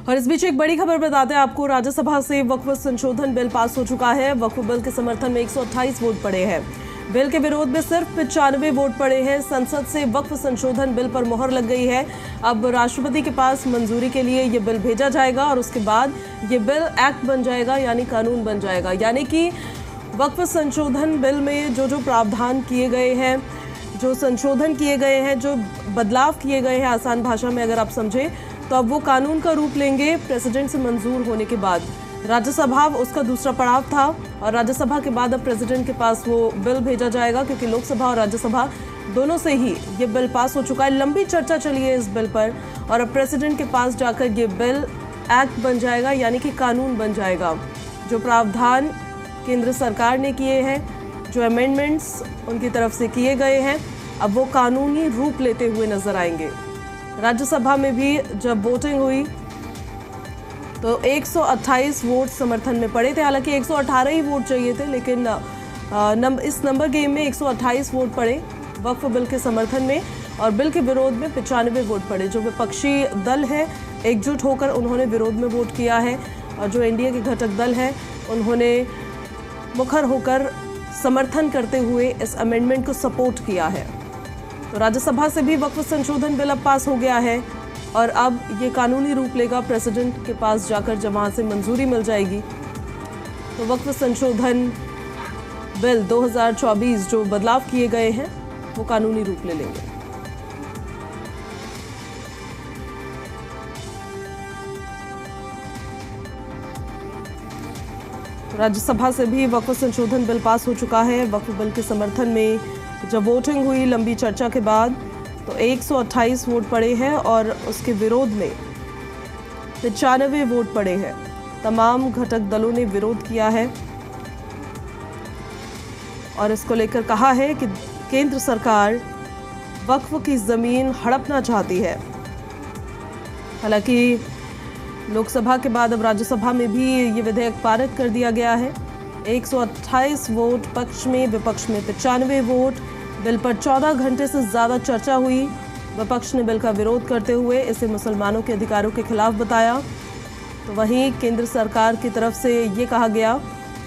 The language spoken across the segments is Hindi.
और इस बीच एक बड़ी खबर बताते हैं आपको। राज्यसभा से वक्फ संशोधन बिल पास हो चुका है। वक्फ बिल के समर्थन में 128 वोट पड़े हैं। बिल के विरोध में सिर्फ 95 वोट पड़े हैं। संसद से वक्फ संशोधन बिल पर मोहर लग गई है। अब राष्ट्रपति के पास मंजूरी के लिए ये बिल भेजा जाएगा और उसके बाद ये बिल एक्ट बन जाएगा, यानी कानून बन जाएगा। यानी कि वक्फ संशोधन बिल में जो प्रावधान किए गए हैं, जो संशोधन किए गए हैं, जो बदलाव किए गए हैं, आसान भाषा में अगर आप समझें तो अब वो कानून का रूप लेंगे प्रेसिडेंट से मंजूर होने के बाद। राज्यसभा उसका दूसरा पड़ाव था और राज्यसभा के बाद अब प्रेसिडेंट के पास वो बिल भेजा जाएगा, क्योंकि लोकसभा और राज्यसभा दोनों से ही ये बिल पास हो चुका है। लंबी चर्चा चली है इस बिल पर और अब प्रेसिडेंट के पास जाकर ये बिल एक्ट बन जाएगा, यानी कि कानून बन जाएगा। जो प्रावधान केंद्र सरकार ने किए हैं, जो अमेंडमेंट्स उनकी तरफ से किए गए हैं, अब वो कानूनी रूप लेते हुए नजर आएंगे। राज्यसभा में भी जब वोटिंग हुई तो 128 वोट समर्थन में पड़े थे। हालांकि 118 ही वोट चाहिए थे, लेकिन इस नंबर गेम में 128 वोट पड़े वक्फ बिल के समर्थन में और बिल के विरोध में 95 वोट पड़े। जो विपक्षी दल है एकजुट होकर उन्होंने विरोध में वोट किया है और जो एनडीए के घटक दल हैं उन्होंने मुखर होकर समर्थन करते हुए इस अमेंडमेंट को सपोर्ट किया है। तो राज्यसभा से भी वक्फ संशोधन बिल अब पास हो गया है और अब ये कानूनी रूप लेगा। प्रेसिडेंट के पास जाकर जब वहाँ से मंजूरी मिल जाएगी तो वक्फ संशोधन बिल 2024 जो बदलाव किए गए हैं वो कानूनी रूप ले लेंगे। राज्यसभा से भी वक्फ संशोधन बिल पास हो चुका है। वक्फ बिल के समर्थन में जब वोटिंग हुई लंबी चर्चा के बाद तो 128 वोट पड़े हैं और उसके विरोध में 95 वोट पड़े हैं। तमाम घटक दलों ने विरोध किया है और इसको लेकर कहा है कि केंद्र सरकार वक्फ की जमीन हड़पना चाहती है। हालांकि लोकसभा के बाद अब राज्यसभा में भी ये विधेयक पारित कर दिया गया है। 128 वोट पक्ष में, विपक्ष में 95 वोट। बिल पर 14 घंटे से ज़्यादा चर्चा हुई। विपक्ष ने बिल का विरोध करते हुए इसे मुसलमानों के अधिकारों के खिलाफ बताया। तो वहीं केंद्र सरकार की तरफ से ये कहा गया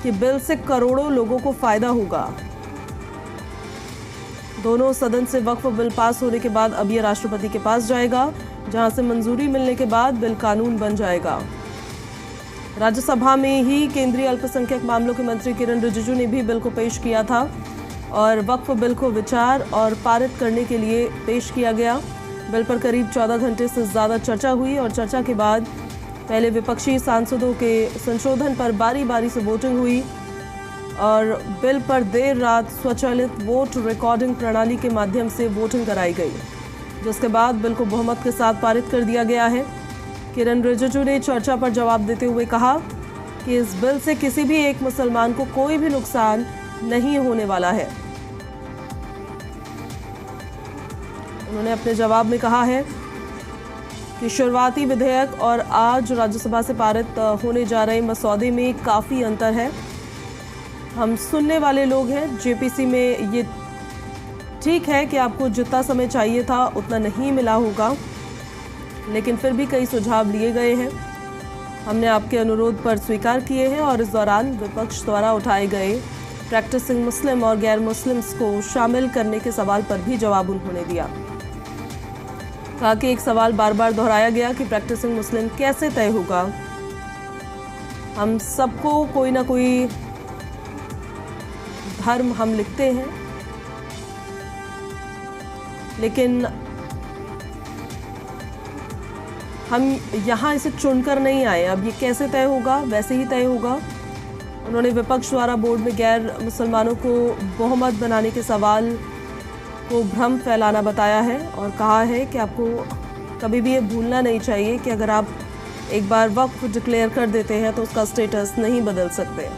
कि बिल से करोड़ों लोगों को फायदा होगा। दोनों सदन से वक्फ बिल पास होने के बाद अब ये राष्ट्रपति के पास जाएगा, जहां से मंजूरी मिलने के बाद बिल कानून बन जाएगा। राज्यसभा में ही केंद्रीय अल्पसंख्यक मामलों के मंत्री किरण रिजिजू ने भी बिल को पेश किया था और वक्फ बिल को विचार और पारित करने के लिए पेश किया गया। बिल पर करीब 14 घंटे से ज़्यादा चर्चा हुई और चर्चा के बाद पहले विपक्षी सांसदों के संशोधन पर बारी बारी से वोटिंग हुई और बिल पर देर रात स्वचालित वोट रिकॉर्डिंग प्रणाली के माध्यम से वोटिंग कराई गई, जिसके बाद बिल को बहुमत के साथ पारित कर दिया गया है। किरण रिजिजू ने चर्चा पर जवाब देते हुए कहा कि इस बिल से किसी भी एक मुसलमान को कोई भी नुकसान नहीं होने वाला है। उन्होंने अपने जवाब में कहा है कि शुरुआती विधेयक और आज राज्यसभा से पारित होने जा रहे मसौदे में काफ़ी अंतर है। हम सुनने वाले लोग हैं। जेपीसी में ये ठीक है कि आपको जितना समय चाहिए था उतना नहीं मिला होगा, लेकिन फिर भी कई सुझाव लिए गए हैं। हमने आपके अनुरोध पर स्वीकार किए हैं और इस दौरान विपक्ष द्वारा उठाए गए प्रैक्टिसिंग मुस्लिम और गैर मुस्लिम्स को शामिल करने के सवाल पर भी जवाब उन्होंने दिया। कहा कि एक सवाल बार बार दोहराया गया कि प्रैक्टिसिंग मुस्लिम कैसे तय होगा। हम सबको कोई ना कोई धर्म हम लिखते हैं, लेकिन हम यहाँ इसे चुनकर नहीं आए। अब ये कैसे तय होगा, वैसे ही तय होगा। उन्होंने विपक्ष द्वारा बोर्ड में गैर मुसलमानों को बहुमत बनाने के सवाल को भ्रम फैलाना बताया है और कहा है कि आपको कभी भी ये भूलना नहीं चाहिए कि अगर आप एक बार वक्फ डिक्लेयर कर देते हैं तो उसका स्टेटस नहीं बदल सकते।